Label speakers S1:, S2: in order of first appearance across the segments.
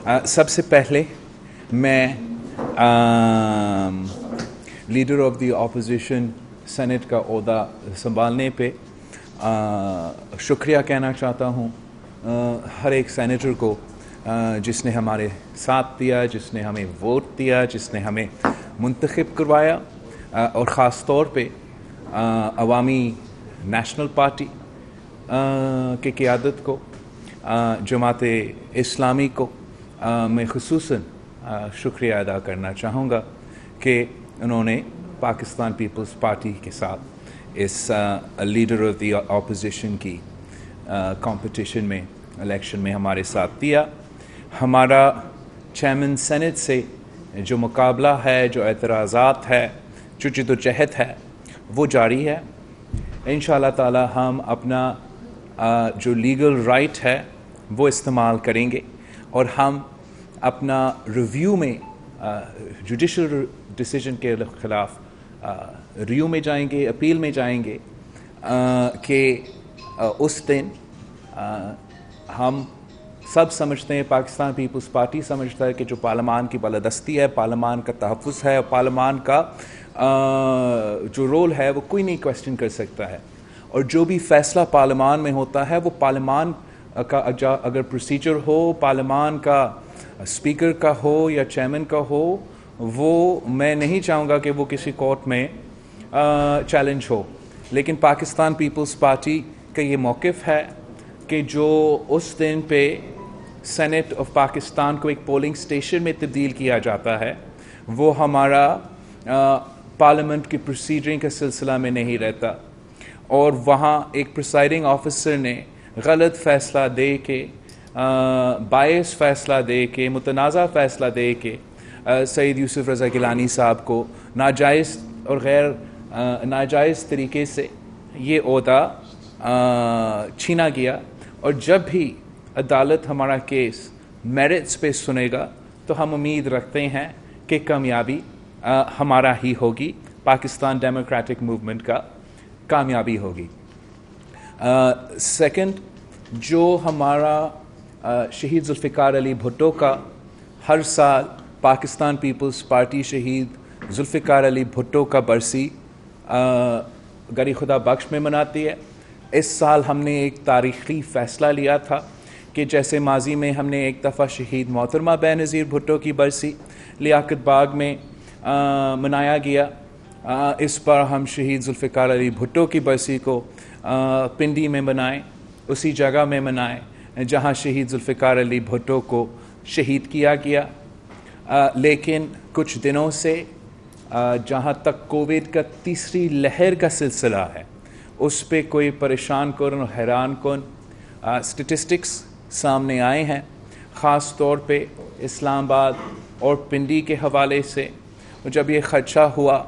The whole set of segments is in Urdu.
S1: سب سے پہلے میں leader of the opposition Senate کا عہدہ سنبھالنے پہ شکریہ کہنا چاہتا ہوں ہر ایک سینیٹر کو جس نے ہمارے ساتھ دیا، جس نے ہمیں ووٹ دیا، جس نے ہمیں منتخب کروایا، اور خاص طور پہ عوامی نیشنل پارٹی کی قیادت کو، جماعت اسلامی کو میں خصوصاً شکریہ ادا کرنا چاہوں گا کہ انہوں نے پاکستان پیپلز پارٹی کے ساتھ اس لیڈر آف دی اپوزیشن کی کمپٹیشن میں، الیکشن میں ہمارے ساتھ دیا۔ ہمارا چیئرمین سینٹ سے جو مقابلہ ہے، جو اعتراضات ہے، جو جدوجہد ہے، وہ جاری ہے۔ انشاءاللہ تعالی ہم اپنا جو لیگل رائٹ ہے وہ استعمال کریں گے، اور ہم اپنا ریویو میں جوڈیشل ڈیسیجن کے خلاف ریویو میں جائیں گے، اپیل میں جائیں گے کہ اس دن ہم سب سمجھتے ہیں، پاکستان پیپلز پارٹی سمجھتا ہے کہ جو پارلیمان کی بالادستی ہے، پارلیمان کا تحفظ ہے، پارلیمان کا جو رول ہے وہ کوئی نہیں کویسچن کر سکتا ہے، اور جو بھی فیصلہ پارلیمان میں ہوتا ہے وہ پارلیمان کا اگر پروسیجر ہو، پارلیمان کا اسپیکر کا ہو یا چیئرمین کا ہو، وہ میں نہیں چاہوں گا کہ وہ کسی کورٹ میں چیلنج ہو۔ لیکن پاکستان پیپلز پارٹی کا یہ موقف ہے کہ جو اس دن پہ سینٹ آف پاکستان کو ایک پولنگ اسٹیشن میں تبدیل کیا جاتا ہے، وہ ہمارا پارلیمنٹ کی پروسیجرنگ کے سلسلہ میں نہیں رہتا، اور وہاں ایک پریسائڈنگ آفیسر نے غلط فیصلہ دے کے، باعث فیصلہ دے کے، متنازع فیصلہ دے کے سید یوسف رضا گیلانی صاحب کو ناجائز اور غیر ناجائز طریقے سے یہ عہدہ چھینا گیا۔ اور جب بھی عدالت ہمارا کیس میرٹس پہ سنے گا تو ہم امید رکھتے ہیں کہ کامیابی ہمارا ہی ہوگی، پاکستان ڈیموکریٹک موومنٹ کا کامیابی ہوگی۔ سیکنڈ، جو ہمارا شہید ذوالفقار علی بھٹو کا ہر سال پاکستان پیپلز پارٹی شہید ذوالفقار علی بھٹو کا برسی گری خدا بخش میں مناتی ہے۔ اس سال ہم نے ایک تاریخی فیصلہ لیا تھا کہ جیسے ماضی میں ہم نے ایک دفعہ شہید محترمہ بینظیر بھٹو کی برسی لیاقت باغ میں منایا گیا، اس بار ہم شہید ذوالفقار علی بھٹو کی برسی کو پنڈی میں منائیں، اسی جگہ میں منائیں جہاں شہید ذوالفقار علی بھٹو کو شہید کیا گیا۔ لیکن کچھ دنوں سے جہاں تک کووڈ کا تیسری لہر کا سلسلہ ہے، اس پہ کوئی پریشان کن اور حیران کن اسٹیٹسٹکس سامنے آئے ہیں، خاص طور پہ اسلام آباد اور پنڈی کے حوالے سے۔ جب یہ خدشہ ہوا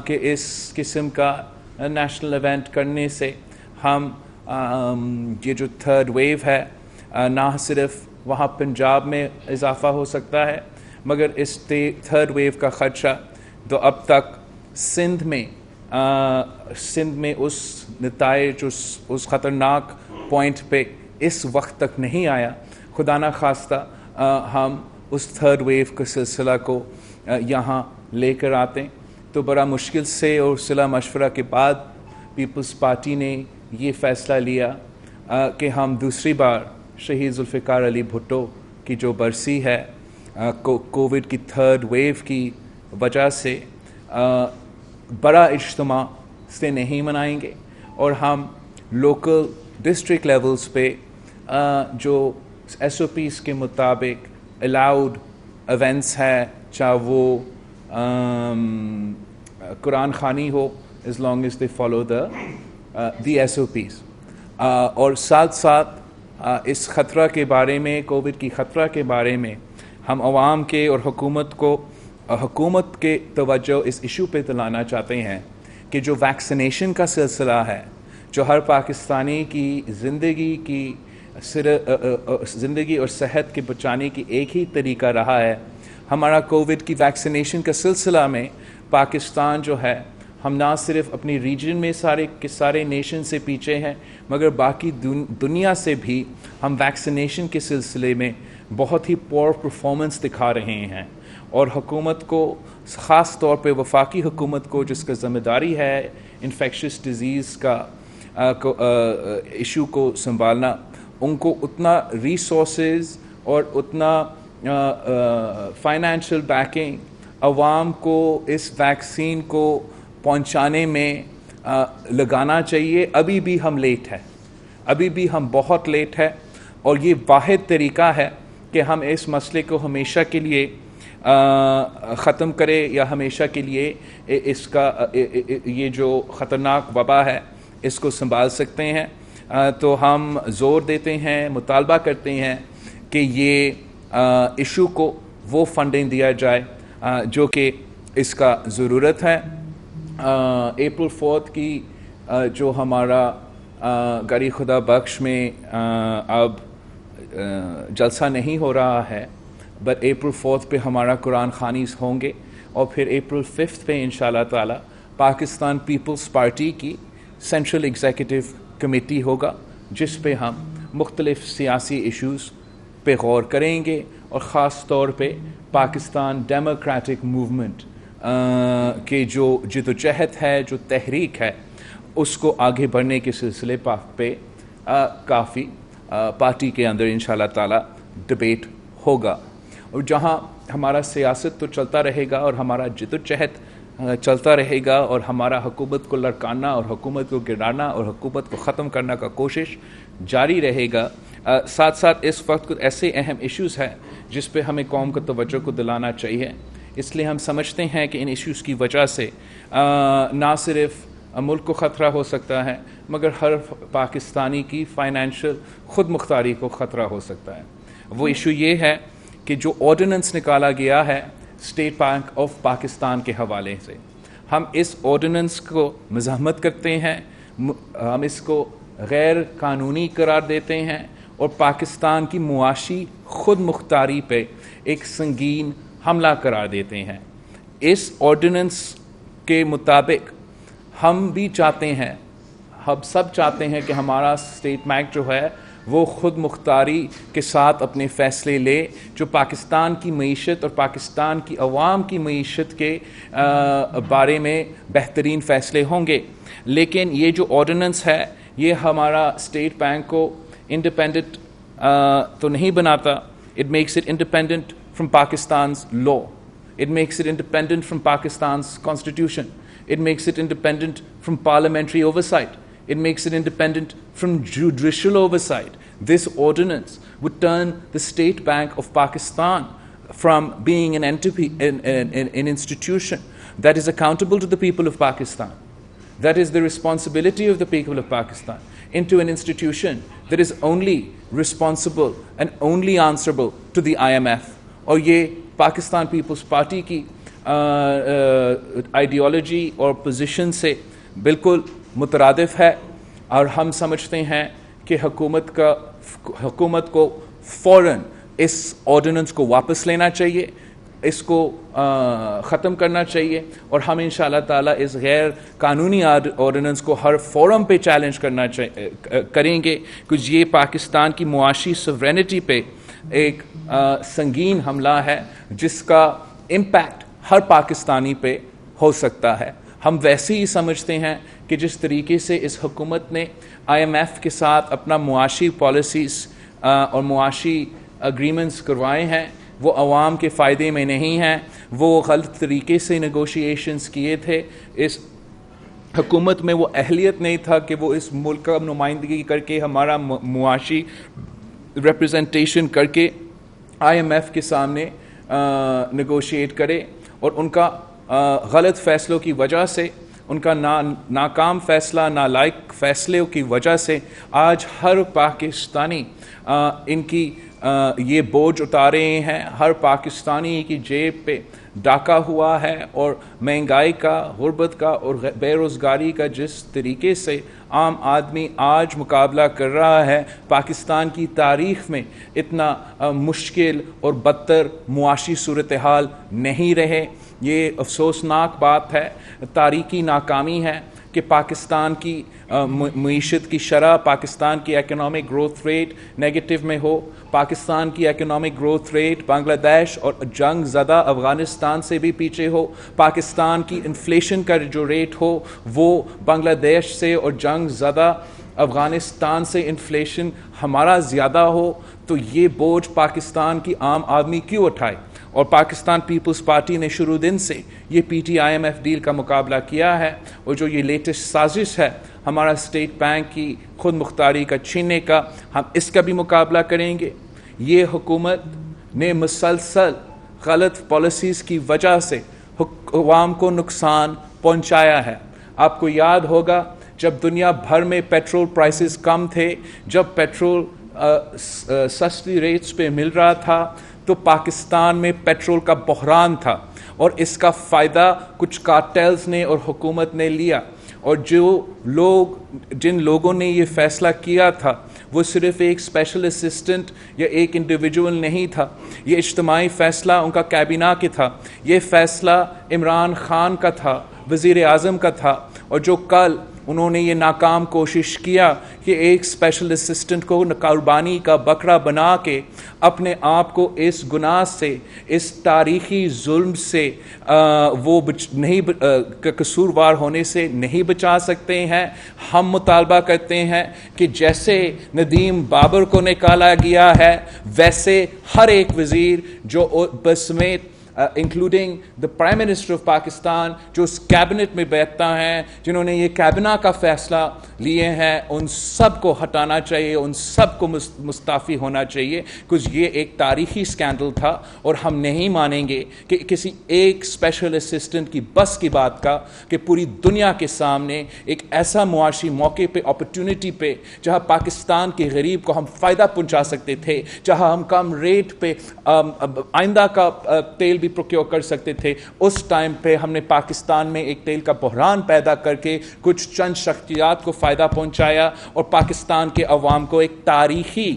S1: کہ اس قسم کا نیشنل ایونٹ کرنے سے ہم یہ جو تھرڈ ویو ہے، نہ صرف وہاں پنجاب میں اضافہ ہو سکتا ہے، مگر اس تھرڈ ویو کا خدشہ تو اب تک سندھ میں اس نتائج، اس خطرناک پوائنٹ پہ اس وقت تک نہیں آیا۔ خدا نہ خواستہ ہم اس تھرڈ ویو کے سلسلہ کو یہاں لے کر آتے تو بڑا مشکل سے اور صلاح مشورہ کے بعد پیپلز پارٹی نے یہ فیصلہ لیا کہ ہم دوسری بار شہید ذوالفقار علی بھٹو کی جو برسی ہے کووڈ کی تھرڈ ویو کی وجہ سے بڑا اجتماع سے نہیں منائیں گے، اور ہم لوکل ڈسٹرکٹ لیولز پہ جو ایس او پیز کے مطابق الاؤڈ ایونٹس ہے، چاہے وہ قرآن خوانی ہو، as long as they follow the SOPs، اور ساتھ ساتھ اس خطرہ کے بارے میں، کووڈ کی خطرہ کے بارے میں ہم عوام کے اور حکومت کے توجہ اس ایشو پہ دلانا چاہتے ہیں کہ جو ویکسینیشن کا سلسلہ ہے، جو ہر پاکستانی کی زندگی اور صحت کے بچانے کی ایک ہی طریقہ رہا ہے، ہمارا کووڈ کی ویکسینیشن کے سلسلہ میں پاکستان جو ہے ہم نہ صرف اپنی ریجن میں سارے کے سارے نیشن سے پیچھے ہیں مگر باقی دنیا سے بھی ہم ویکسینیشن کے سلسلے میں بہت ہی پور پرفارمنس دکھا رہے ہیں، اور حکومت کو خاص طور پہ وفاقی حکومت کو جس کا ذمہ داری ہے انفیکشس ڈیزیز کا ایشو کو سنبھالنا، ان کو اتنا ریسورسز اور اتنا فائنینشیل بیکنگ عوام کو اس ویکسین کو پہنچانے میں لگانا چاہیے۔ ابھی بھی ہم لیٹ ہے، ابھی بھی ہم بہت لیٹ ہے، اور یہ واحد طریقہ ہے کہ ہم اس مسئلے کو ہمیشہ کے لیے ختم کرے یا ہمیشہ کے لیے اس کا یہ جو خطرناک وبا ہے اس کو سنبھال سکتے ہیں۔ تو ہم زور دیتے ہیں، مطالبہ کرتے ہیں کہ یہ ایشو کو وہ فنڈنگ دیا جائے جو کہ اس کا ضرورت ہے۔ اپریل 4 کی جو ہمارا گری خدا بخش میں اب جلسہ نہیں ہو رہا ہے، بٹ اپریل 4 پہ ہمارا قرآن خوانی ہوں گے، اور پھر اپریل 5 پہ انشاءاللہ تعالی پاکستان پیپلز پارٹی کی سینٹرل ایگزیکٹو کمیٹی ہوگا، جس پہ ہم مختلف سیاسی ایشوز پہ غور کریں گے، اور خاص طور پہ پاکستان ڈیموکریٹک موومنٹ کے جو جدوجہد ہے، جو تحریک ہے، اس کو آگے بڑھنے کے سلسلے پہ کافی پارٹی کے اندر انشاءاللہ تعالی ڈبیٹ ہوگا، اور جہاں ہمارا سیاست تو چلتا رہے گا اور ہمارا جدوجہد چلتا رہے گا، اور ہمارا حکومت کو لڑکانا اور حکومت کو گرانا اور حکومت کو ختم کرنا کا کوشش جاری رہے گا۔ ساتھ ساتھ اس وقت کچھ ایسے اہم ایشوز ہیں جس پہ ہمیں قوم کو توجہ کو دلانا چاہیے، اس لیے ہم سمجھتے ہیں کہ ان ایشوز کی وجہ سے نہ صرف ملک کو خطرہ ہو سکتا ہے مگر ہر پاکستانی کی فائنینشیل خود مختاری کو خطرہ ہو سکتا ہے۔ وہ ایشو یہ ہے کہ جو آرڈیننس نکالا گیا ہے اسٹیٹ بینک آف پاکستان کے حوالے سے، ہم اس آرڈیننس کو مزاحمت کرتے ہیں، ہم اس کو غیر قانونی قرار دیتے ہیں، اور پاکستان کی معاشی خود مختاری پہ ایک سنگین حملہ قرار دیتے ہیں۔ اس آرڈیننس کے مطابق ہم بھی چاہتے ہیں، ہم سب چاہتے ہیں کہ ہمارا اسٹیٹ بینک جو ہے وہ خود مختاری کے ساتھ اپنے فیصلے لے، جو پاکستان کی معیشت اور پاکستان کی عوام کی معیشت کے بارے میں بہترین فیصلے ہوں گے۔ لیکن یہ جو آرڈیننس ہے یہ ہمارا اسٹیٹ بینک کو انڈیپینڈنٹ تو نہیں بناتا، it makes it independent from Pakistan's law, it makes it independent from Pakistan's constitution, it makes it independent from parliamentary oversight, it makes it independent from judicial oversight. This ordinance would turn the State Bank of Pakistan from being an entity, an institution that is accountable to the people of Pakistan, that is the responsibility of the people of Pakistan, into an institution that is only responsible and only answerable to the IMF. اور یہ پاکستان پیپلز پارٹی کی آئیڈیالوجی اور پوزیشن سے بالکل مترادف ہے، اور ہم سمجھتے ہیں کہ حکومت کو فوراً اس آرڈیننس کو واپس لینا چاہیے، اس کو ختم کرنا چاہیے، اور ہم انشاءاللہ تعالی اس غیر قانونی آرڈیننس کو ہر فورم پہ چیلنج کریں گے، کیونکہ یہ پاکستان کی معاشی سوورینٹی پہ ایک سنگین حملہ ہے جس کا امپیکٹ ہر پاکستانی پہ ہو سکتا ہے۔ ہم ویسے ہی سمجھتے ہیں کہ جس طریقے سے اس حکومت نے IMF کے ساتھ اپنا معاشی پالیسیز اور معاشی اگریمنٹس کروائے ہیں وہ عوام کے فائدے میں نہیں ہیں، وہ غلط طریقے سے نیگوشیشنز کیے تھے، اس حکومت میں وہ اہلیت نہیں تھا کہ وہ اس ملک کا نمائندگی کر کے ہمارا معاشی ریپرزنٹیشن کر کے IMF کے سامنے نیگوشیٹ کرے، اور ان کا غلط فیصلوں کی وجہ سے، ان کا ناکام فیصلہ، نالائق فیصلوں کی وجہ سے آج ہر پاکستانی ان کی یہ بوجھ اتارے ہیں، ہر پاکستانی کی جیب پہ ڈاکہ ہوا ہے، اور مہنگائی کا، غربت کا اور بے روزگاری کا جس طریقے سے عام آدمی آج مقابلہ کر رہا ہے، پاکستان کی تاریخ میں اتنا مشکل اور بدتر معاشی صورتحال نہیں رہے۔ یہ افسوسناک بات ہے، تاریخی ناکامی ہے کہ پاکستان کی معیشت کی شرح، پاکستان کی اکنامک گروتھ ریٹ نیگیٹو میں ہو، پاکستان کی اکنامک گروتھ ریٹ بنگلہ دیش اور جنگ زدہ افغانستان سے بھی پیچھے ہو، پاکستان کی انفلیشن کا جو ریٹ ہو وہ بنگلہ دیش سے اور جنگ زدہ افغانستان سے انفلیشن ہمارا زیادہ ہو، تو یہ بوجھ پاکستان کی عام آدمی کیوں اٹھائے؟ اور پاکستان پیپلز پارٹی نے شروع دن سے یہ P T I M F deal کا مقابلہ کیا ہے، اور جو یہ لیٹسٹ سازش ہے ہمارا اسٹیٹ بینک کی خود مختاری کا چھیننے کا، ہم اس کا بھی مقابلہ کریں گے۔ یہ حکومت نے مسلسل غلط پالیسیز کی وجہ سے عوام کو نقصان پہنچایا ہے۔ آپ کو یاد ہوگا جب دنیا بھر میں پیٹرول پرائسز کم تھے، جب پیٹرول سستی ریٹس پہ مل رہا تھا، تو پاکستان میں پیٹرول کا بحران تھا، اور اس کا فائدہ کچھ کارٹیلز نے اور حکومت نے لیا، اور جن لوگوں نے یہ فیصلہ کیا تھا وہ صرف ایک اسپیشل اسسٹنٹ یا ایک انڈیویجول نہیں تھا، یہ اجتماعی فیصلہ ان کا کابینہ کا تھا، یہ فیصلہ عمران خان کا تھا، وزیر اعظم کا تھا، اور جو کل انہوں نے یہ ناکام کوشش کیا کہ ایک اسپیشل اسسٹنٹ کو قربانی کا بکرا بنا کے اپنے آپ کو اس گناہ سے، اس تاریخی ظلم سے وہ نہیں قصوروار ہونے سے نہیں بچا سکتے ہیں۔ ہم مطالبہ کرتے ہیں کہ جیسے ندیم بابر کو نکالا گیا ہے، ویسے ہر ایک وزیر جو بسمیت including the prime minister of Pakistan جو اس کیبنٹ میں بیٹھتا ہیں، جنہوں نے یہ کابینہ کا فیصلہ لیے ہیں، ان سب کو ہٹانا چاہیے، ان سب کو مستعفی ہونا چاہیے، کچھ یہ ایک تاریخی اسکینڈل تھا، اور ہم نہیں مانیں گے کہ کسی ایک اسپیشل اسسٹنٹ کی بس کی بات کا کہ پوری دنیا کے سامنے ایک ایسا معاشی موقع پہ، اپرچونٹی پہ، جہاں پاکستان کے غریب کو ہم فائدہ پہنچا سکتے تھے، جہاں ہم کم ریٹ پہ آئندہ کا تیل بھی پروکیور کر سکتے تھے، اس ٹائم پہ ہم نے پاکستان میں ایک تیل کا بحران پیدا کر کے کچھ چند شخصیات کو فائدہ پہنچایا اور پاکستان کے عوام کو ایک تاریخی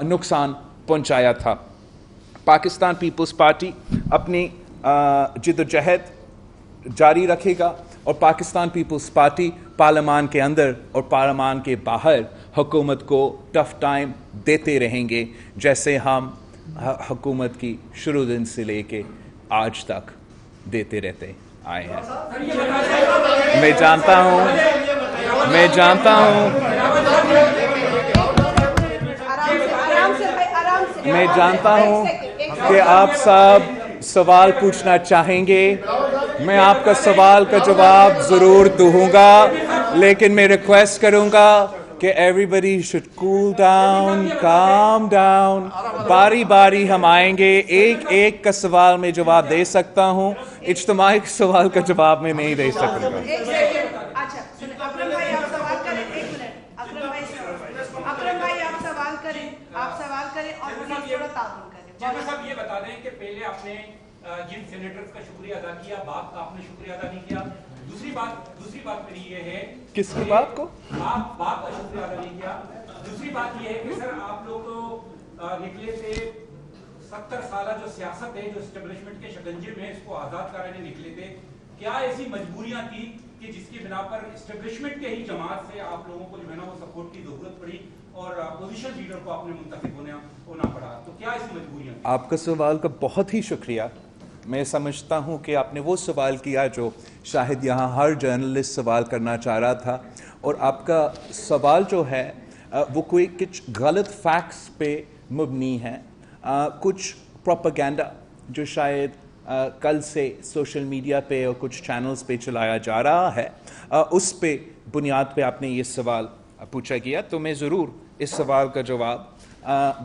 S1: نقصان پہنچایا تھا۔ پاکستان پیپلز پارٹی اپنی جدوجہد جاری رکھے گا، اور پاکستان پیپلز پارٹی پارلیمان کے اندر اور پارلیمان کے باہر حکومت کو ٹف ٹائم دیتے رہیں گے، جیسے ہم حکومت کی شروع دن سے لے کے آج تک دیتے رہتے آئے ہیں۔ میں جانتا ہوں کہ آپ سب سوال پوچھنا چاہیں گے، میں آپ کا سوال کا جواب ضرور دوں گا، لیکن میں ریکویسٹ کروں گا کہ everybody should cool down, calm down. باری باری ہم آئیں گے، ایک ایک کا سوال میں جواب دے سکتا ہوں، اجتماعی سوال کا جواب میں نہیں دے سکوں گا۔
S2: اچھا اکرم بھائی آپ سوال کریں، ایک منٹ، اکرم بھائی آپ سوال کریں اور تھوڑا تعاون کریں۔
S3: صاحب یہ بتا دیں کہ پہلے آپ نے جن سینیٹرز کا شکریہ ادا کیا، باپ کا آپ نے شکریہ ادا نہیں کیا۔ دوسری بات میری یہ ہے،
S1: کس کی بات کو؟
S3: آپ باپ کا شکریہ ادا نہیں کیا۔ دوسری بات یہ ہے کہ سر آپ لوگ تو نکلے تھے 70 سالہ جو سیاست ہے، جو اسٹیبلشمنٹ کے شکنجے میں اس کو آزاد کرانے نکلے تھے، کیا ایسی مجبوریاں تھی کہ جس کی بنا پر اسٹیبلشمنٹ کے ہی جماعت سے آپ لوگوں کو جو ہے نا وہ سپورٹ کی ضرورت پڑی اور اپوزیشن لیڈر کو آپ نے منتخب ہونا پڑا؟ تو کیا ایسی مجبوریاں تھیں؟
S1: آپ کا سوال کا بہت ہی شکریہ۔ میں سمجھتا ہوں کہ آپ نے وہ سوال کیا جو شاید یہاں ہر جرنلسٹ سوال کرنا چاہ رہا تھا، اور آپ کا سوال جو ہے وہ کوئی کچھ غلط فیکٹس پہ مبنی ہے، کچھ پروپیگنڈا جو شاید کل سے سوشل میڈیا پہ اور کچھ چینلز پہ چلایا جا رہا ہے، اس پہ بنیاد پہ آپ نے یہ سوال پوچھا گیا، تو میں ضرور اس سوال کا جواب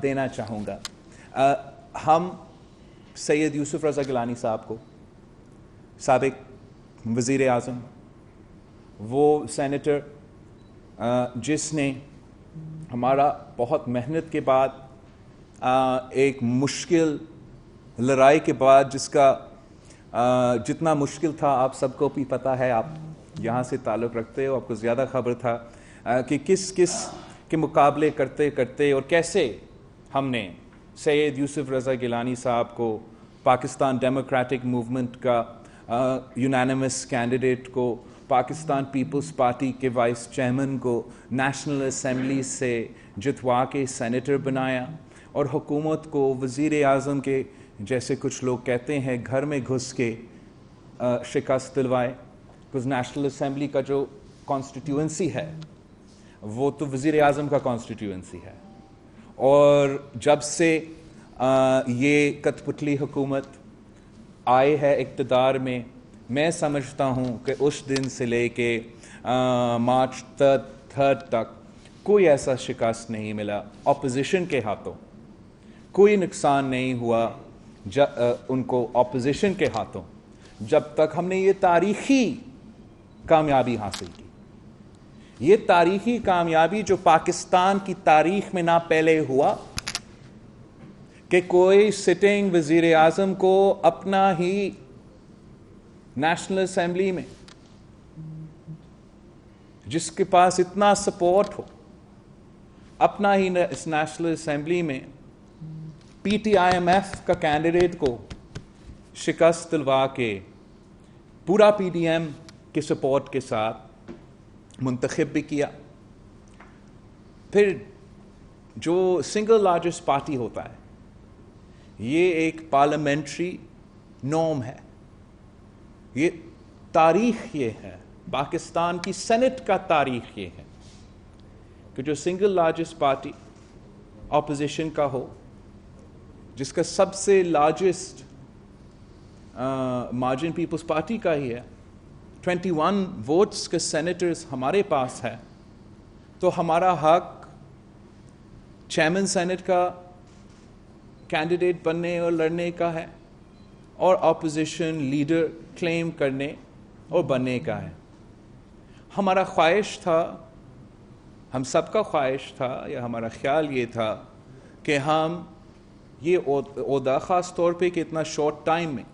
S1: دینا چاہوں گا۔ ہم سید یوسف رضا گیلانی صاحب کو، سابق وزیر اعظم، وہ سینیٹر جس نے ہمارا بہت محنت کے بعد ایک مشکل لڑائی کے بعد جس کا جتنا مشکل تھا آپ سب کو بھی پتہ ہے, آپ یہاں سے تعلق رکھتے ہو, آپ کو زیادہ خبر تھا کہ کس کے مقابلے کرتے کرتے اور کیسے ہم نے سید یوسف رضا گیلانی صاحب کو پاکستان ڈیموکریٹک موومنٹ کا یونانیمس کینڈیڈیٹ کو, پاکستان پیپلز پارٹی کے وائس چیئرمین کو نیشنل اسمبلی سے جتوا کے سینیٹر بنایا, اور حکومت کو وزیر اعظم کے جیسے کچھ لوگ کہتے ہیں گھر میں گھس کے شکست دلوائے. کچھ نیشنل اسمبلی کا جو کانسٹیٹیوئنسی ہے وہ تو وزیر اعظم کا کانسٹیٹیوئنسی ہے, اور جب سے یہ کٹ پتلی حکومت آئے ہے اقتدار میں سمجھتا ہوں کہ اس دن سے لے کے مارچ 3 تک کوئی ایسا شکست نہیں ملا اپوزیشن کے ہاتھوں, کوئی نقصان نہیں ہوا ان کو اپوزیشن کے ہاتھوں, جب تک ہم نے یہ تاریخی کامیابی حاصل کی. یہ تاریخی کامیابی جو پاکستان کی تاریخ میں نہ پہلے ہوا کہ کوئی سٹنگ وزیر اعظم کو اپنا ہی نیشنل اسمبلی میں, جس کے پاس اتنا سپورٹ ہو, اپنا ہی اس نیشنل اسمبلی میں P T I M F کا کینڈیڈیٹ کو شکست دلوا کے پورا پی ڈی ایم کے سپورٹ کے ساتھ منتخب بھی کیا. پھر جو سنگل لارجسٹ پارٹی ہوتا ہے یہ ایک پارلیمنٹری نارم ہے, یہ تاریخ یہ ہے, پاکستان کی سینٹ کا تاریخ یہ ہے کہ جو سنگل لارجسٹ پارٹی اپوزیشن کا ہو, جس کا سب سے لارجسٹ مارجن پیپلز پارٹی کا ہی ہے, 21 ووٹس کے سینیٹرز ہمارے پاس ہے, تو ہمارا حق چیئرمین سینٹ کا کینڈیڈیٹ بننے اور لڑنے کا ہے, اور اپوزیشن لیڈر کلیم کرنے اور بننے کا ہے. ہمارا خواہش تھا, ہم سب کا خواہش تھا, یا ہمارا خیال یہ تھا کہ ہم یہ عہدہ خاص طور پہ کہ اتنا شارٹ ٹائم میں,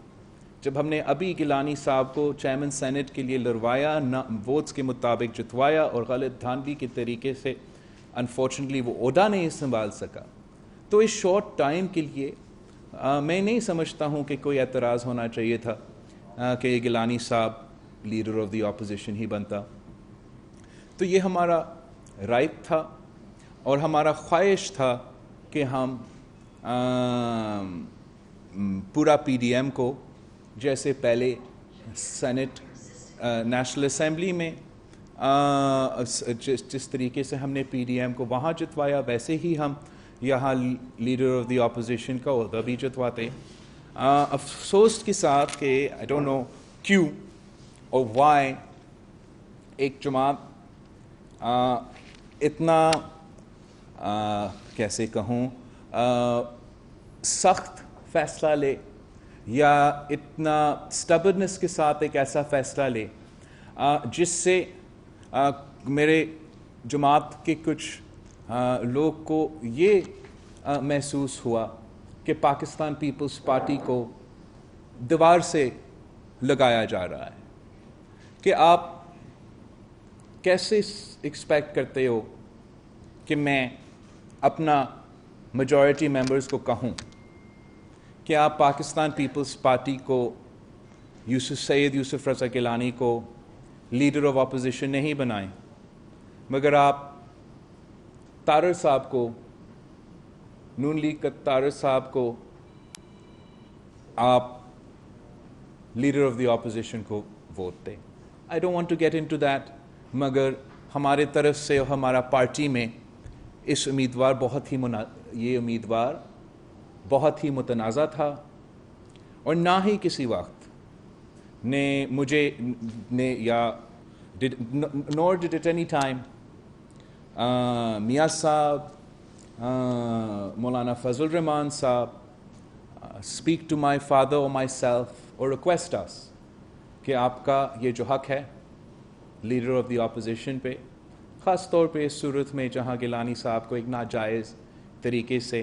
S1: جب ہم نے ابھی گیلانی صاحب کو چیئرمین سینٹ کے لیے لڑوایا, ووٹس کے مطابق جتوایا, اور غلط دھاندلی کے طریقے سے انفارچونیٹلی وہ عہدہ نہیں سنبھال سکا, تو اس شارٹ ٹائم کے لیے میں نہیں سمجھتا ہوں کہ کوئی اعتراض ہونا چاہیے تھا کہ گیلانی صاحب لیڈر آف دی اپوزیشن ہی بنتا. تو یہ ہمارا رائٹ تھا, اور ہمارا خواہش تھا کہ ہم پورا پی ڈی ایم کو, جیسے پہلے سینٹ نیشنل اسمبلی میں جس طریقے سے ہم نے پی ڈی ایم کو وہاں جتوایا, ویسے ہی ہم یہاں لیڈر آف دی اپوزیشن کا عہدہ بھی جتواتے. افسوس کے ساتھ کہ آئی ڈونٹ نو کیوں اور وائی ایک جماعت اتنا کیسے کہوں سخت فیصلہ لے, یا اتنا سٹبرنس کے ساتھ ایک ایسا فیصلہ لے جس سے میرے جماعت کے کچھ لوگ کو یہ محسوس ہوا کہ پاکستان پیپلز پارٹی کو دیوار سے لگایا جا رہا ہے. کہ آپ کیسے ایکسپیکٹ کرتے ہو کہ میں اپنا میجورٹی ممبرز کو کہوں کہ آپ پاکستان پیپلز پارٹی کو سید یوسف رضا گیلانی کو لیڈر آف اپوزیشن نہیں بنائیں, مگر آپ طارر صاحب کو, نون لیگ کا طارر صاحب کو آپ لیڈر آف دی اپوزیشن کو ووٹ دیں. I don't want to get into that, مگر ہمارے طرف سے اور ہمارا پارٹی میں اس امیدوار یہ امیدوار بہت ہی متنازع تھا, اور نہ ہی کسی وقت نے مجھے نے یا nor did at any time میاں صاحب, مولانا فضل الرحمان صاحب speak to my father or myself or request us کہ آپ کا یہ جو حق ہے لیڈر آف دی اپوزیشن پہ, خاص طور پہ اس صورت میں جہاں گیلانی صاحب کو ایک ناجائز طریقے سے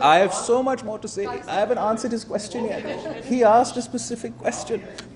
S1: I have so much more to say. I haven't answered his question yet. He asked a specific question.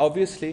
S1: obviously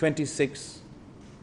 S1: 26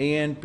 S1: ANP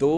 S1: 2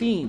S1: 3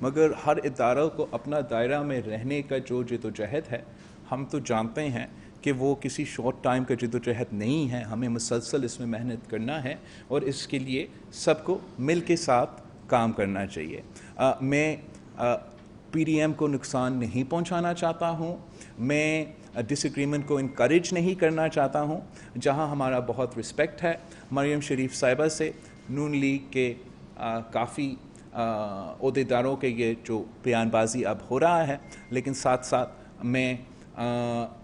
S1: مگر ہر اداروں کو اپنا دائرہ میں رہنے کا جو جدوجہد ہے، ہم تو جانتے ہیں کہ وہ کسی شارٹ ٹائم کا جدوجہد نہیں ہے. ہمیں مسلسل اس میں محنت کرنا ہے اور اس کے لیے سب کو مل کے ساتھ کام کرنا چاہیے. میں پی ڈی ایم کو نقصان نہیں پہنچانا چاہتا ہوں. میں ڈس ایگریمنٹ کو انکریج نہیں کرنا چاہتا ہوں. جہاں ہمارا بہت رسپیکٹ ہے مریم شریف صاحبہ سے، نون لیگ کے کافی عہدیداروں کے یہ جو بیان بازی اب ہو رہا ہے، لیکن ساتھ ساتھ میں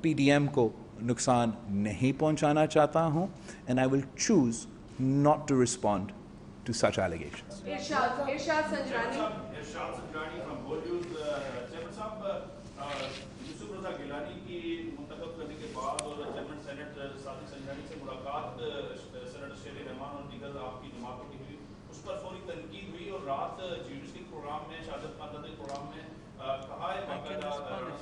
S1: پی ڈی ایم کو نقصان نہیں پہنچانا چاہتا ہوں. And I will choose not to respond to such allegations.
S2: Irshad Sanjrani.
S4: Irshad Sanjrani from گول نیوز. چیئرمین صاحب، یوسف رضا گیلانی کی منتخب کرنے کے بعد اور چیئرمین سینٹ صادق سنجرانی سے ملاقات سینیٹر شیر رحمان اور دیگر آپ کی جماعتوں کی ہوئی، اس پر فوری تنقید ہوئی اور رات جیوڈیشری پروگرام میں، شہادت خاندان کے پروگرام میں کہا ہے باقاعدہ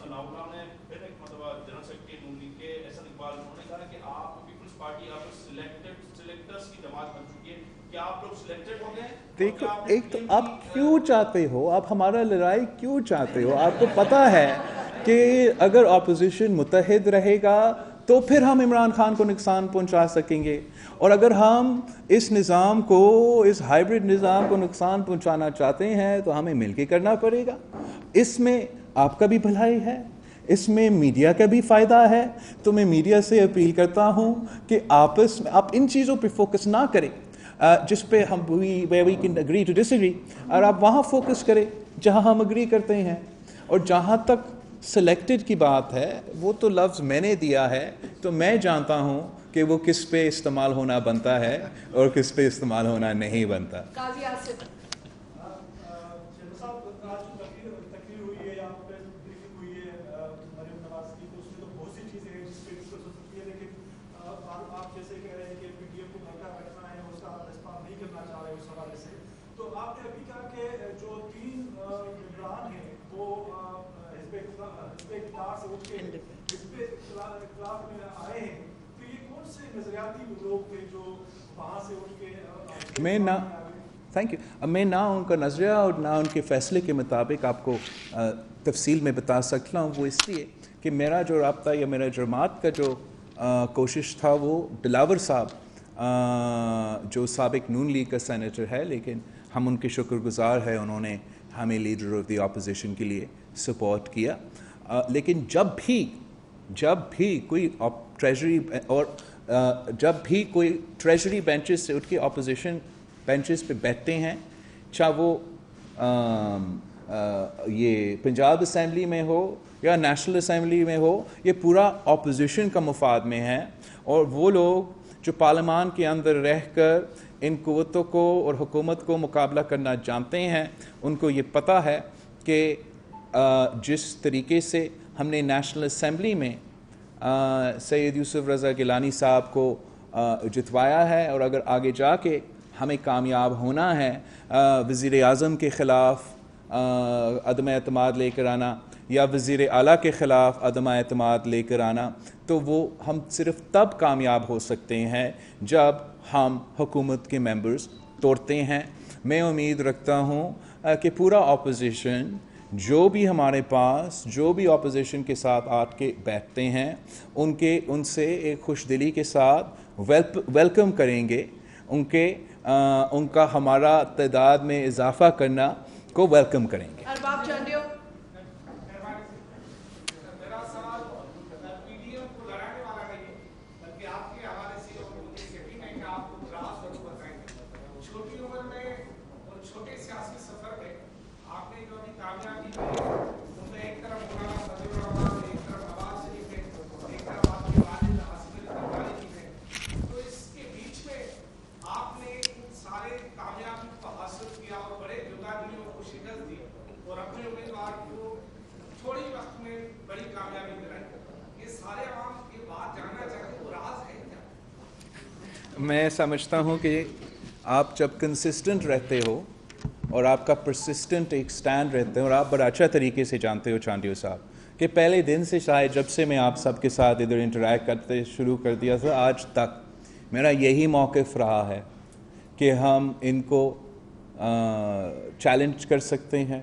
S4: ثناءاللہ نے پھر ایک مرتبہ جنرل سیکرٹری نون لیگ کے احسن اقبال، انہوں نے کہا کہ آپ پیپلز پارٹی آپ سلیکٹرز کی جماعت بن چکی ہے. کیا آپ لوگ سلیکٹڈ ہو گئے؟
S1: دیکھو، ایک تو آپ کیوں چاہتے ہو، آپ ہمارا لڑائی کیوں چاہتے ہو؟ آپ کو پتہ ہے کہ اگر اپوزیشن متحد رہے گا تو پھر ہم عمران خان کو نقصان پہنچا سکیں گے، اور اگر ہم اس نظام کو، اس ہائیبرڈ نظام کو نقصان پہنچانا چاہتے ہیں تو ہمیں مل کے کرنا پڑے گا. اس میں آپ کا بھی بھلائی ہے، اس میں میڈیا کا بھی فائدہ ہے. تو میں میڈیا سے اپیل کرتا ہوں کہ آپس میں آپ ان چیزوں پہ فوکس نہ کریں جس پہ ہم we can agree to disagree, اور آپ وہاں فوکس کریں جہاں ہم اگری کرتے ہیں. اور جہاں تک سلیکٹڈ کی بات ہے، وہ تو لفظ میں نے دیا ہے، تو میں جانتا ہوں کہ وہ کس پہ استعمال ہونا بنتا ہے اور کس پہ استعمال ہونا نہیں بنتا.
S2: قاضی آصف.
S1: میں نہ ان کا نظریہ اور نہ ان کے فیصلے کے مطابق آپ کو تفصیل میں بتا سکتا ہوں. وہ اس لیے کہ میرا جو رابطہ یا میرا جماعت کا جو کوشش تھا، وہ دلاور صاحب جو سابق نون لیگ کا سینیٹر ہے، لیکن ہم ان کے شکر گزار ہیں، انہوں نے ہمیں لیڈر آف دی اپوزیشن کے لیے سپورٹ کیا. لیکن جب بھی کوئی ٹریجری اور جب بھی کوئی ٹریجری بینچز سے اٹھ کے اپوزیشن بینچز پہ بیٹھتے ہیں، چاہے وہ یہ پنجاب اسمبلی میں ہو یا نیشنل اسمبلی میں ہو، یہ پورا اپوزیشن کا مفاد میں ہے. اور وہ لوگ جو پارلیمان کے اندر رہ کر ان قوتوں کو اور حکومت کو مقابلہ کرنا جانتے ہیں، ان کو یہ پتہ ہے کہ جس طریقے سے ہم نے نیشنل اسمبلی میں سید یوسف رضا گیلانی صاحب کو جتوایا ہے، اور اگر آگے جا کے ہمیں کامیاب ہونا ہے وزیر اعظم کے خلاف عدم اعتماد لے کر آنا یا وزیر اعلیٰ کے خلاف عدم اعتماد لے کر آنا، تو وہ ہم صرف تب کامیاب ہو سکتے ہیں جب ہم حکومت کے ممبرز توڑتے ہیں. میں امید رکھتا ہوں کہ پورا اپوزیشن جو بھی ہمارے پاس جو بھی اپوزیشن کے ساتھ آ کے بیٹھتے ہیں، ان سے ایک خوش دلی کے ساتھ ویلکم کریں گے، ان کا ہمارا تعداد میں اضافہ کرنا کو ویلکم کریں گے.
S2: ارباب چانڈیو.
S1: میں سمجھتا ہوں کہ آپ جب کنسسٹنٹ رہتے ہو اور آپ کا پرسسٹنٹ ایک سٹینڈ رہتے ہیں، اور آپ بڑا اچھا طریقے سے جانتے ہو چانڈیو صاحب کہ پہلے دن سے شاید جب سے میں آپ سب کے ساتھ ادھر انٹریکٹ کرتے شروع کر دیا تھا آج تک میرا یہی موقف رہا ہے کہ ہم ان کو چیلنج کر سکتے ہیں،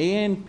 S1: ANP,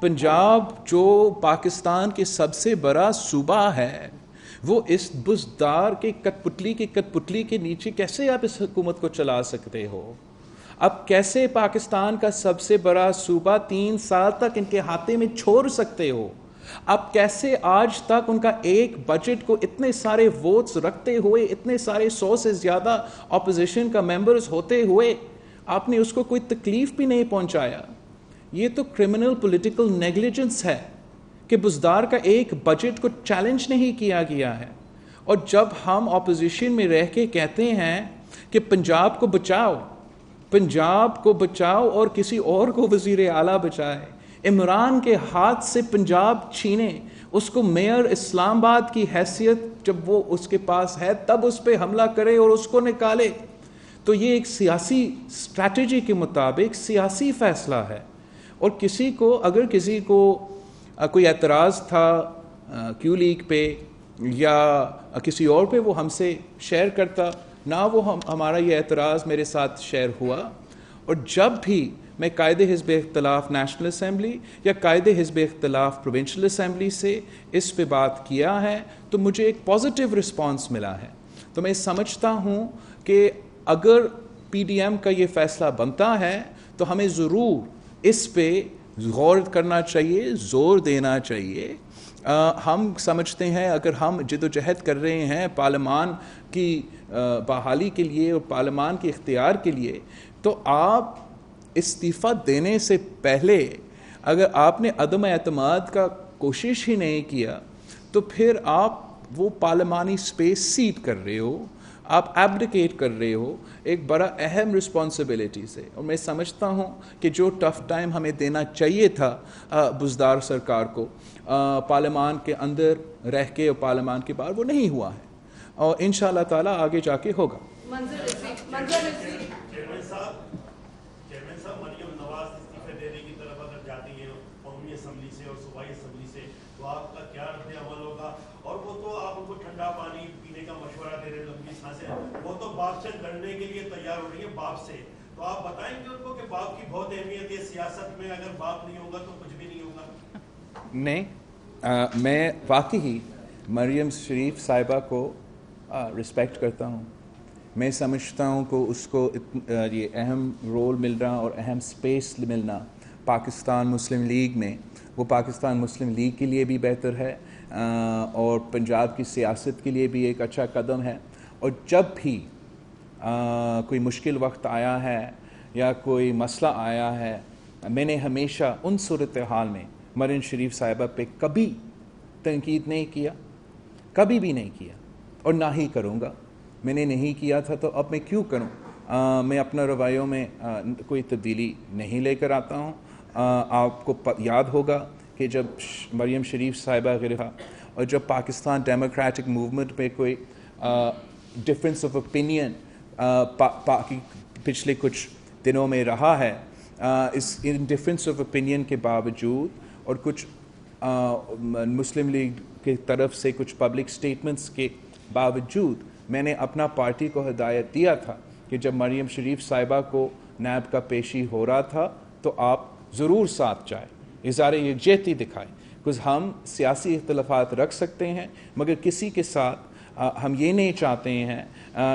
S1: پنجاب جو پاکستان کے سب سے بڑا صوبہ ہے، وہ اس بزدار کے کٹپتلی کے نیچے کیسے آپ اس حکومت کو چلا سکتے ہو؟ اب کیسے پاکستان کا سب سے بڑا صوبہ 3 سال تک ان کے ہاتھے میں چھوڑ سکتے ہو؟ اب کیسے آج تک ان کا ایک بجٹ کو اتنے سارے ووٹس رکھتے ہوئے، اتنے سارے 100 سے زیادہ اپوزیشن کا ممبرز ہوتے ہوئے آپ نے اس کو کوئی تکلیف بھی نہیں پہنچایا؟ یہ تو کرمنل پولیٹیکل نیگلیجنس ہے کہ بزدار کا ایک بجٹ کو چیلنج نہیں کیا گیا ہے. اور جب ہم اپوزیشن میں رہ کے کہتے ہیں کہ پنجاب کو بچاؤ اور کسی اور کو وزیر اعلیٰ بچائے، عمران کے ہاتھ سے پنجاب چھینے، اس کو میئر اسلام آباد کی حیثیت جب وہ اس کے پاس ہے تب اس پہ حملہ کرے اور اس کو نکالے، تو یہ ایک سیاسی اسٹریٹجی کے مطابق سیاسی فیصلہ ہے. اور اگر کسی کو کوئی اعتراض تھا کیو لیگ پہ یا کسی اور پہ، وہ ہم سے شیئر کرتا نہ. وہ ہمارا یہ اعتراض میرے ساتھ شیئر ہوا. اور جب بھی میں قائد حزب اختلاف نیشنل اسمبلی یا قائد حزب اختلاف پروونشل اسمبلی سے اس پہ بات کیا ہے تو مجھے ایک پازیٹیو رسپانس ملا ہے. تو میں سمجھتا ہوں کہ اگر پی ڈی ایم کا یہ فیصلہ بنتا ہے تو ہمیں ضرور اس پہ غور کرنا چاہیے، زور دینا چاہیے. ہم سمجھتے ہیں اگر ہم جد و جہد کر رہے ہیں پارلیمان کی بحالی کے لیے اور پارلیمان کے اختیار کے لیے، تو آپ استعفیٰ دینے سے پہلے اگر آپ نے عدم اعتماد کا کوشش ہی نہیں کیا تو پھر آپ وہ پارلیمانی سپیس سیٹ کر رہے ہو، آپ ایبڈیکیٹ کر رہے ہو ایک بڑا اہم رسپانسبلٹی سے. اور میں سمجھتا ہوں کہ جو ٹف ٹائم ہمیں دینا چاہیے تھا بزدار سرکار کو پارلیمان کے اندر رہ کے اور پارلیمان کے باہر، وہ نہیں ہوا ہے اور انشاءاللہ تعالیٰ آگے جا کے ہوگا.
S5: چیئرمین صاحب، مریم نواز استعفے دینے کی طرف اگر جاتی ہیں قومی اسمبلی سے اور صوبائی اسمبلی سے تو آپ کا کیا رد عمل ہوگا؟ اور وہ تو آپ ان کو ٹھنڈا پانی پینے کا مشورہ دے رہے ہیں، لمبی سانسیں، وہ تو باپ سے لڑنے کے لیے تیار ہو رہی ہے باپ سے. تو آپ بتائیں گے ان کو کہ باپ کی بہت اہمیت ہے سیاست میں، اگر باپ نہیں ہوگا تو کچھ بھی نہیں ہوگا؟
S1: نہیں، میں واقعی مریم شریف صاحبہ کو رسپیکٹ کرتا ہوں. میں سمجھتا ہوں کہ اس کو یہ اہم رول مل رہا اور اہم سپیس ملنا پاکستان مسلم لیگ میں، وہ پاکستان مسلم لیگ کے لیے بھی بہتر ہے اور پنجاب کی سیاست کے لیے بھی ایک اچھا قدم ہے. اور جب بھی کوئی مشکل وقت آیا ہے یا کوئی مسئلہ آیا ہے، میں نے ہمیشہ ان صورتحال میں مریم شریف صاحبہ پہ کبھی تنقید نہیں کیا، کبھی بھی نہیں کیا اور نہ ہی کروں گا. میں نے نہیں کیا تھا تو اب میں کیوں کروں؟ میں اپنا رویوں میں کوئی تبدیلی نہیں لے کر آتا ہوں. آپ کو یاد ہوگا کہ جب مریم شریف صاحبہ گرفتار اور جب پاکستان ڈیموکریٹک موومنٹ پہ کوئی ڈفرینس آف اوپینین پچھلے کچھ دنوں میں رہا ہے، ان ڈفرینس آف اوپینین کے باوجود اور کچھ مسلم لیگ کی طرف سے کچھ پبلک سٹیٹمنٹس کے باوجود میں نے اپنا پارٹی کو ہدایت دیا تھا کہ جب مریم شریف صاحبہ کو نیب کا پیشی ہو رہا تھا تو آپ ضرور ساتھ جائیں، اظہار یکجہتی دکھائیں. کچھ ہم سیاسی اختلافات رکھ سکتے ہیں مگر کسی کے ساتھ ہم یہ نہیں چاہتے ہیں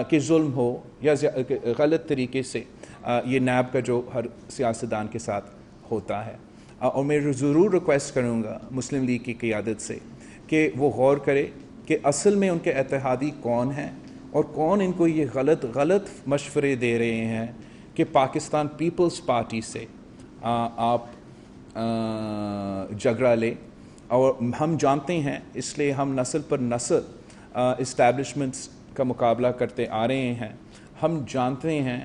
S1: کہ ظلم ہو یا غلط طریقے سے یہ نیب کا جو ہر سیاستدان کے ساتھ ہوتا ہے. اور میں ضرور ریکویسٹ کروں گا مسلم لیگ کی قیادت سے کہ وہ غور کرے کہ اصل میں ان کے اتحادی کون ہیں اور کون ان کو یہ غلط مشورے دے رہے ہیں کہ پاکستان پیپلز پارٹی سے آپ جھگڑا لیں. اور ہم جانتے ہیں، اس لیے ہم نسل پر نسل اسٹیبلشمنٹس کا مقابلہ کرتے آ رہے ہیں. ہم جانتے ہیں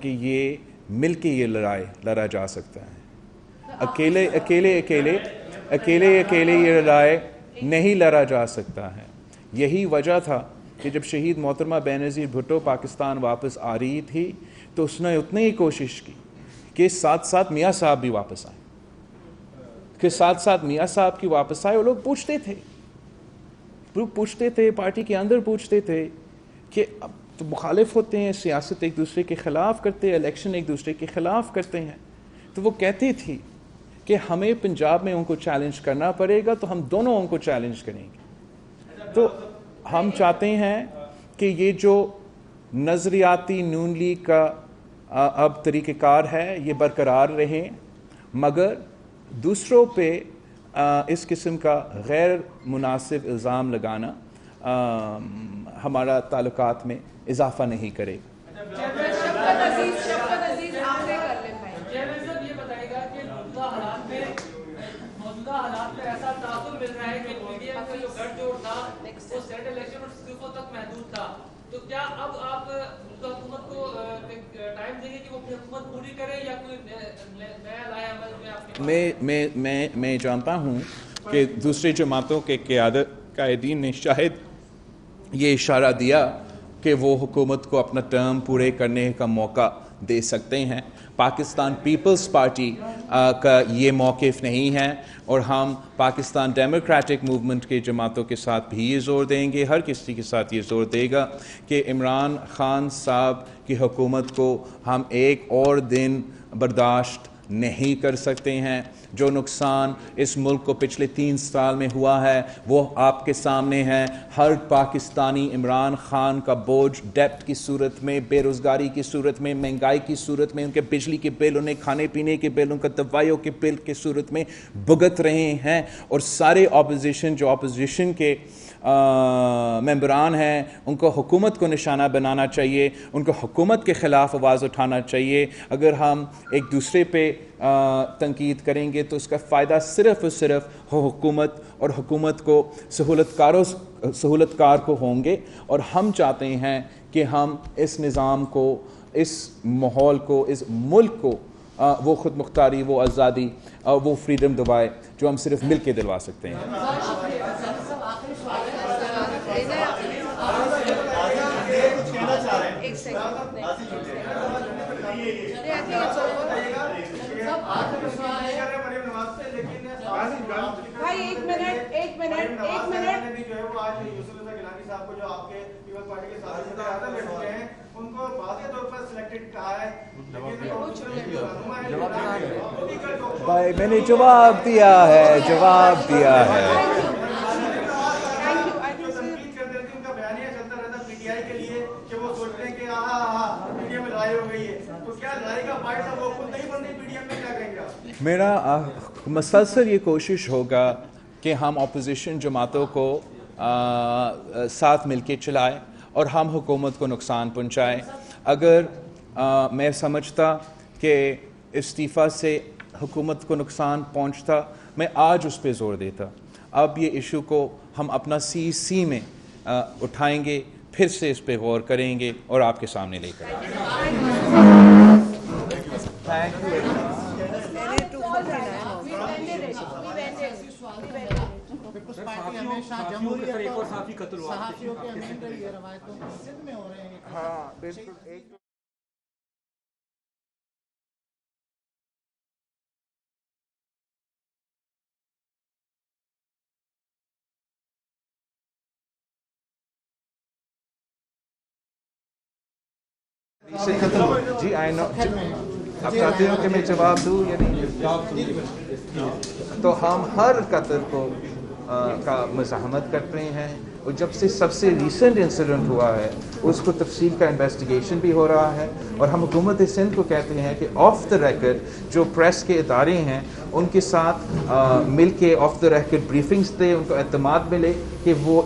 S1: کہ یہ مل کے یہ لڑائی لڑا جا سکتا ہے. اکیلے یہ لڑائی نہیں لڑا جا سکتا ہے. یہی وجہ تھا کہ جب شہید محترمہ بینظیر بھٹو پاکستان واپس آ رہی تھی تو اس نے اتنی ہی کوشش کی کہ ساتھ ساتھ میاں صاحب بھی واپس آئے، وہ لوگ پوچھتے تھے پارٹی کے اندر پوچھتے تھے کہ اب تو مخالف ہوتے ہیں، سیاست ایک دوسرے کے خلاف کرتے ہیں، الیکشن ایک دوسرے کے خلاف کرتے ہیں. تو وہ کہتی تھی کہ ہمیں پنجاب میں ان کو چیلنج کرنا پڑے گا تو ہم دونوں ان کو چیلنج کریں گے. تو ہم چاہتے ہیں کہ یہ جو نظریاتی نون لیگ کا اب طریقہ کار ہے یہ برقرار رہے، مگر دوسروں پہ اس قسم کا غیر مناسب الزام لگانا ہمارا تعلقات میں اضافہ نہیں کرے.
S6: موجودہ حالات میں ایسا تعاون مل رہا ہے کہ پی ڈی ایم کا جو گٹھ جوڑ تھا وہ سینٹ الیکشن اور استعفوں تک محدود تھا، تو کیا اب آپ حکومت کو ٹائم دیں گے کہ وہ اپنی حکومت پوری کرے یا کوئی نیا لائے عمل میں آپ
S1: میں جانتا ہوں کہ دوسری جماعتوں کے قائدین نے شاید یہ اشارہ دیا کہ وہ حکومت کو اپنا ٹرم پورے کرنے کا موقع دے سکتے ہیں. پاکستان پیپلز پارٹی کا یہ موقف نہیں ہے، اور ہم پاکستان ڈیموکریٹک موومنٹ کے جماعتوں کے ساتھ بھی یہ زور دیں گے، ہر کسی کے ساتھ یہ زور دے گا کہ عمران خان صاحب کی حکومت کو ہم ایک اور دن برداشت نہیں کر سکتے ہیں. جو نقصان اس ملک کو پچھلے 3 سال میں ہوا ہے وہ آپ کے سامنے ہے. ہر پاکستانی عمران خان کا بوجھ ڈیپٹ کی صورت میں، بے روزگاری کی صورت میں، مہنگائی کی صورت میں، ان کے بجلی کے بل، انہیں کھانے پینے کے بل، ان کا دوائیوں کے بل کی صورت میں بھگت رہے ہیں. اور سارے اپوزیشن کے ممبران ہیں ان کو حکومت کو نشانہ بنانا چاہیے، ان کو حکومت کے خلاف آواز اٹھانا چاہیے. اگر ہم ایک دوسرے پہ تنقید کریں گے تو اس کا فائدہ صرف اور صرف حکومت اور حکومت کو سہولت کار کو ہوں گے. اور ہم چاہتے ہیں کہ ہم اس نظام کو، اس ماحول کو، اس ملک کو وہ خود مختاری، وہ آزادی، وہ فریڈم دلوائے جو ہم صرف مل کے دلوا سکتے ہیں. بھائی میں نے جواب دیا ہے. میرا مسلسل یہ کوشش ہوگا کہ ہم اپوزیشن جماعتوں کو ساتھ مل کے چلائیں اور ہم حکومت کو نقصان پہنچائیں. اگر میں سمجھتا کہ استعفیٰ سے حکومت کو نقصان پہنچتا میں آج اس پہ زور دیتا. اب یہ ایشو کو ہم اپنا سی میں اٹھائیں گے، پھر سے اس پہ غور کریں گے اور آپ کے سامنے لے کر جی آئی نو. آپ چاہتے ہو کہ میں جواب دوں یا نہیں؟ تو ہم ہر قتل کو کا مزاحمت کرتے ہیں، اور جب سے سب سے ریسنٹ انسیڈنٹ ہوا ہے اس کو تفصیل کا انویسٹیگیشن بھی ہو رہا ہے. اور ہم حکومت سندھ کو کہتے ہیں کہ آف دا ریکڈ جو پریس کے ادارے ہیں ان کے ساتھ مل کے آف دا ریکڈ بریفنگز دے، ان کو اعتماد ملے کہ وہ